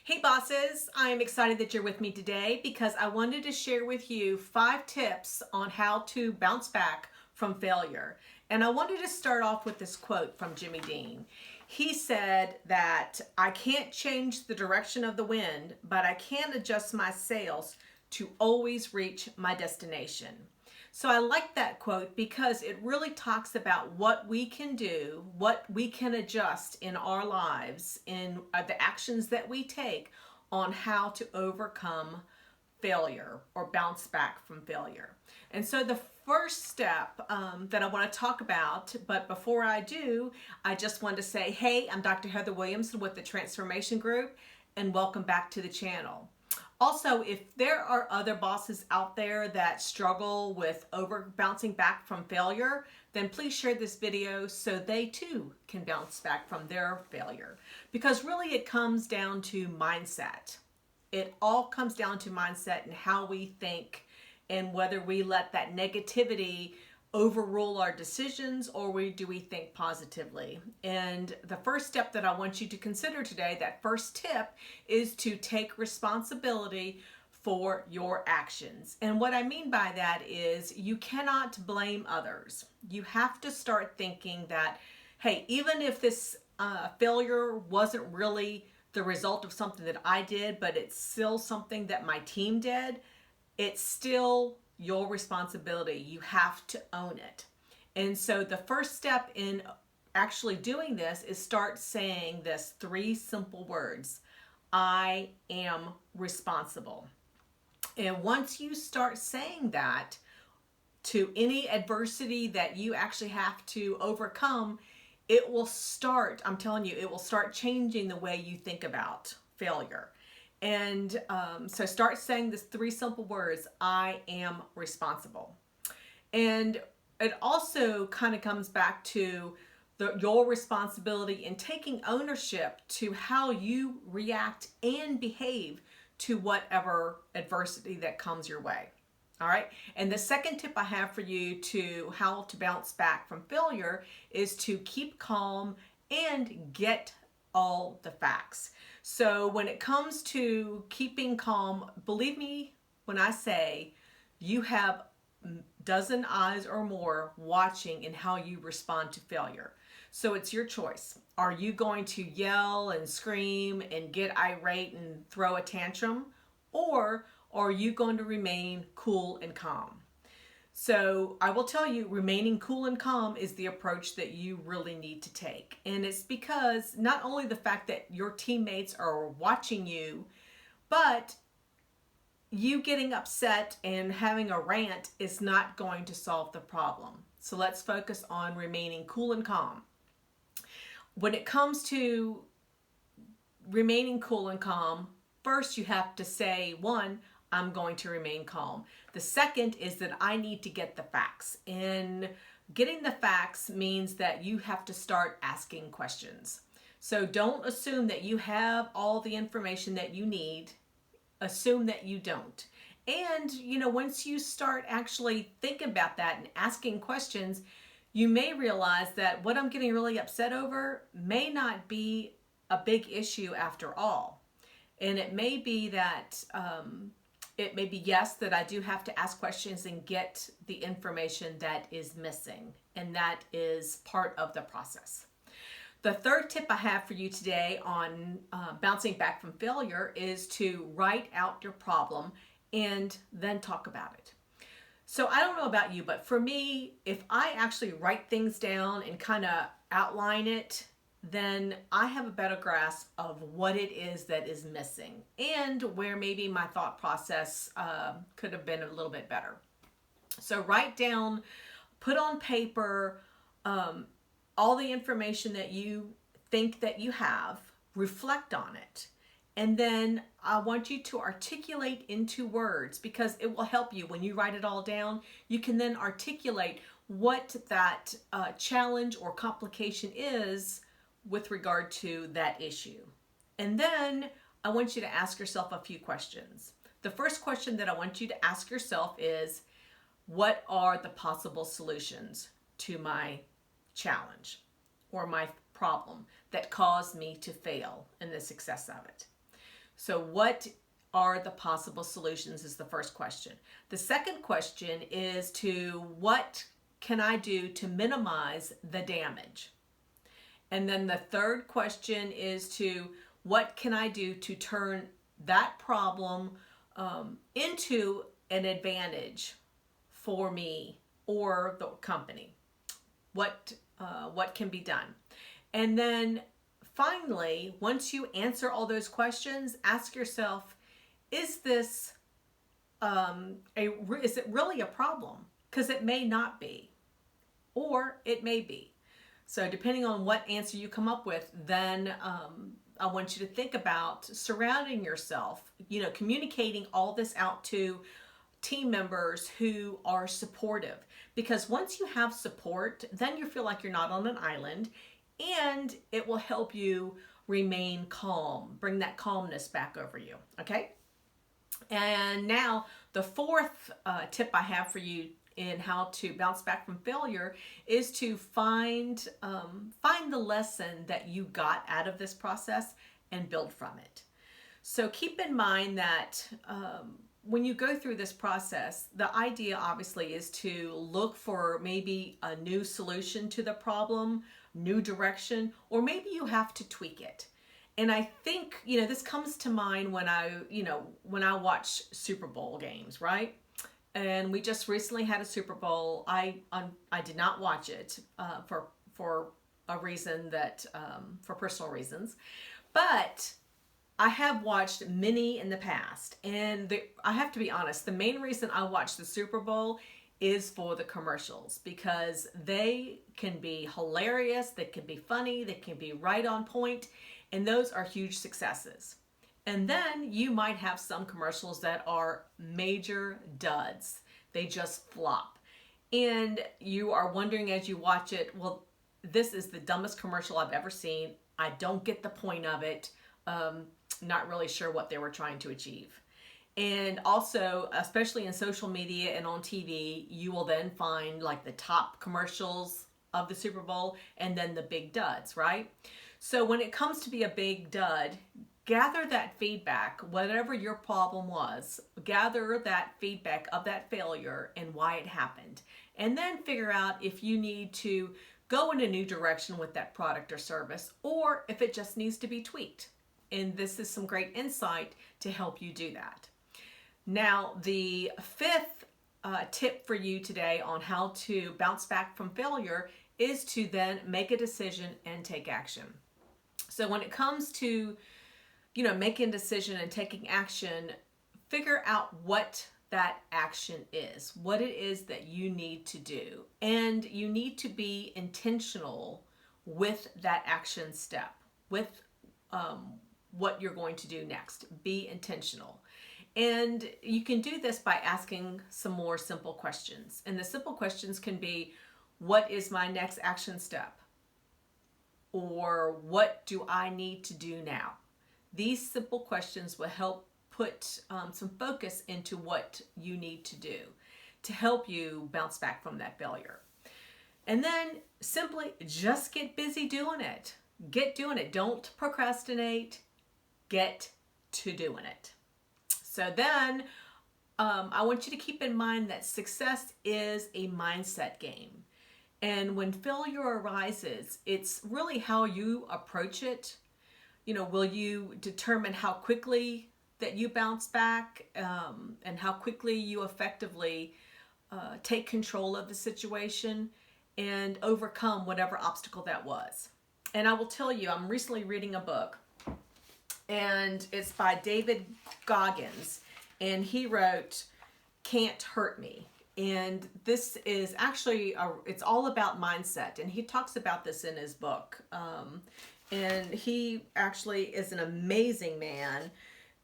Hey bosses, I am excited that you're with me today because I wanted to share with you 5 tips on how to bounce back from failure. And I wanted to start off with this quote from Jimmy Dean. He said that I can't change the direction of the wind, but I can adjust my sails to always reach my destination. So I like that quote because it really talks about what we can do, what we can adjust in our lives, in the actions that we take on how to overcome failure or bounce back from failure. And so the first step that I want to talk about, but before I do, I just want to say, hey, I'm Dr. Heather Williamson with the Transformation Group, and welcome back to the channel. Also, if there are other bosses out there that struggle with bouncing back from failure, then please share this video so they too can bounce back from their failure. Because really it comes down to mindset. It all comes down to mindset and how we think and whether we let that negativity overrule our decisions or do we think positively. And the first step that I want you to consider today, that first tip, is to take responsibility for your actions. And what I mean by that is you cannot blame others. You have to start thinking that, hey, even if this failure wasn't really the result of something that I did, but it's still something that my team did, it's still your responsibility. You have to own it. And so the first step in actually doing this is start saying this 3 simple words: I am responsible. And once you start saying that to any adversity that you actually have to overcome, it will start, I'm telling you, it will start changing the way you think about failure. And so start saying this 3 simple words: I am responsible. And it also kind of comes back to your responsibility in taking ownership to how you react and behave to whatever adversity that comes your way. All right. And the second tip I have for you to how to bounce back from failure is to keep calm and get all the facts. So when it comes to keeping calm, believe me when I say you have a dozen eyes or more watching in how you respond to failure. So it's your choice. Are you going to yell and scream and get irate and throw a tantrum? Or are you going to remain cool and calm? So I will tell you, remaining cool and calm is the approach that you really need to take. And it's because not only the fact that your teammates are watching you, but you getting upset and having a rant is not going to solve the problem. So let's focus on remaining cool and calm. When it comes to remaining cool and calm, first you have to say, 1, I'm going to remain calm. The second is that I need to get the facts. And getting the facts means that you have to start asking questions. So don't assume that you have all the information that you need. Assume that you don't. And, once you start actually thinking about that and asking questions, you may realize that what I'm getting really upset over may not be a big issue after all. And it may be that yes, that I do have to ask questions and get the information that is missing. And that is part of the process. The third tip I have for you today on bouncing back from failure is to write out your problem and then talk about it. So I don't know about you, but for me, if I actually write things down and kind of outline it, then I have a better grasp of what it is that is missing and where maybe my thought process could have been a little bit better. So write down, put on paper all the information that you think that you have, reflect on it. And then I want you to articulate into words, because it will help you when you write it all down. You can then articulate what that challenge or complication is with regard to that issue. And then I want you to ask yourself a few questions. The first question that I want you to ask yourself is, what are the possible solutions to my challenge or my problem that caused me to fail in the success of it? So what are the possible solutions is the first question. The second question is to what can I do to minimize the damage? And then the third question is to what can I do to turn that problem into an advantage for me or the company? What can be done? And then finally, once you answer all those questions, ask yourself, is this is it really a problem? Because it may not be, or it may be. So depending on what answer you come up with, then I want you to think about surrounding yourself, communicating all this out to team members who are supportive. Because once you have support, then you feel like you're not on an island, and it will help you remain calm, bring that calmness back over you, okay? And now the fourth tip I have for you in how to bounce back from failure is to find the lesson that you got out of this process and build from it. So keep in mind that when you go through this process, the idea obviously is to look for maybe a new solution to the problem, new direction, or maybe you have to tweak it. And I think, this comes to mind when I watch Super Bowl games, right? And we just recently had a Super Bowl. I did not watch it for a reason that for personal reasons, but I have watched many in the past. And I have to be honest, the main reason I watch the Super Bowl is for the commercials, because they can be hilarious, they can be funny, they can be right on point, and those are huge successes. And then you might have some commercials that are major duds. They just flop. And you are wondering as you watch it, well, this is the dumbest commercial I've ever seen. I don't get the point of it. Not really sure what they were trying to achieve. And also, especially in social media and on TV, you will then find like the top commercials of the Super Bowl and then the big duds, right? So when it comes to be a big dud, gather that feedback, whatever your problem was, gather that feedback of that failure and why it happened. And then figure out if you need to go in a new direction with that product or service, or if it just needs to be tweaked. And this is some great insight to help you do that. Now, the fifth tip for you today on how to bounce back from failure is to then make a decision and take action. So when it comes to, making a decision and taking action, figure out what that action is, what it is that you need to do. And you need to be intentional with that action step, with what you're going to do next. Be intentional. And you can do this by asking some more simple questions. And the simple questions can be, what is my next action step? Or what do I need to do now? These simple questions will help put some focus into what you need to do to help you bounce back from that failure. And then simply just get busy doing it. Get doing it. Don't procrastinate. Get to doing it. So then I want you to keep in mind that success is a mindset game. And when failure arises, it's really how you approach it. Will you determine how quickly that you bounce back and how quickly you effectively take control of the situation and overcome whatever obstacle that was. And I will tell you, I'm recently reading a book, and it's by David Goggins, and he wrote Can't Hurt Me. And this is actually, it's all about mindset, and he talks about this in his book. And he actually is an amazing man,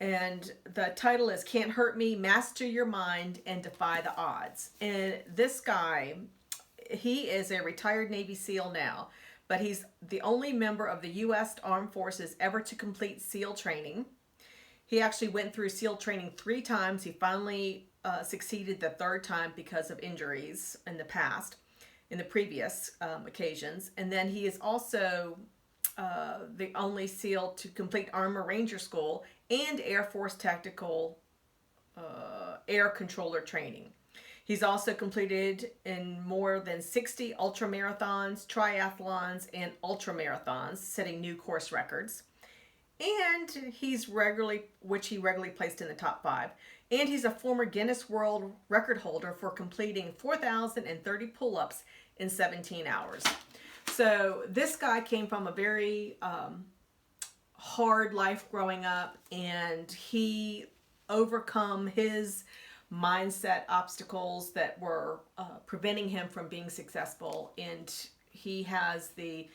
and the title is Can't Hurt Me, Master Your Mind and Defy the Odds. And this guy, he is a retired Navy SEAL now, but he's the only member of the U.S. Armed Forces ever to complete SEAL training. He actually went through SEAL training 3 times. He finally succeeded the 3rd time because of injuries in the previous occasions. And then he is also the only SEAL to complete Armor Ranger School and Air Force Tactical Air Controller training. He's also completed in more than 60 ultramarathons, triathlons, and ultramarathons, setting new course records. And he regularly placed in the top 5. And he's a former Guinness World Record holder for completing 4,030 pull-ups in 17 hours. So this guy came from a very hard life growing up, and he overcome his mindset obstacles that were preventing him from being successful. And he has the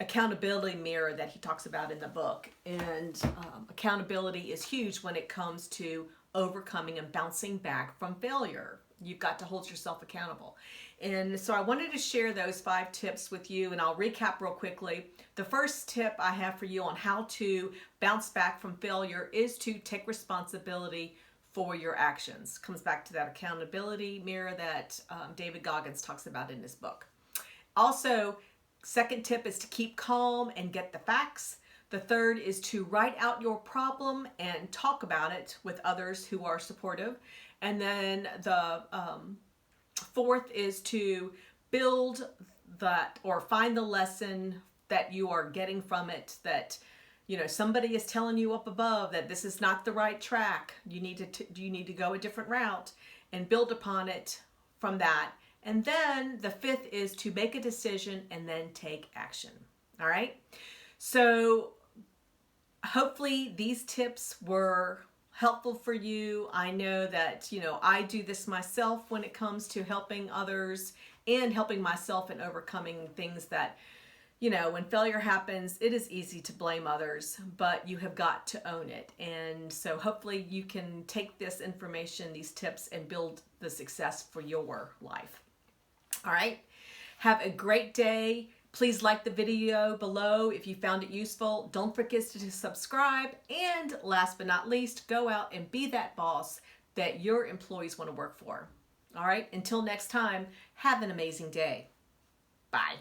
accountability mirror that he talks about in the book. And accountability is huge when it comes to overcoming and bouncing back from failure. You've got to hold yourself accountable. And so I wanted to share those 5 tips with you, and I'll recap real quickly. The first tip I have for you on how to bounce back from failure is to take responsibility for your actions. Comes back to that accountability mirror that David Goggins talks about in his book. Also, second tip is to keep calm and get the facts. The third is to write out your problem and talk about it with others who are supportive. And then the fourth is to build that, or find the lesson that you are getting from it, that somebody is telling you up above that this is not the right track. You need to go a different route, and build upon it from that. And then the fifth is to make a decision and then take action. All right. So hopefully these tips were helpful for you. I know that, I do this myself when it comes to helping others and helping myself in overcoming things that, when failure happens, it is easy to blame others, but you have got to own it. And so hopefully you can take this information, these tips, and build the success for your life. All right. Have a great day. Please like the video below if you found it useful. Don't forget to subscribe. And last but not least, go out and be that boss that your employees want to work for. All right. Until next time, have an amazing day. Bye.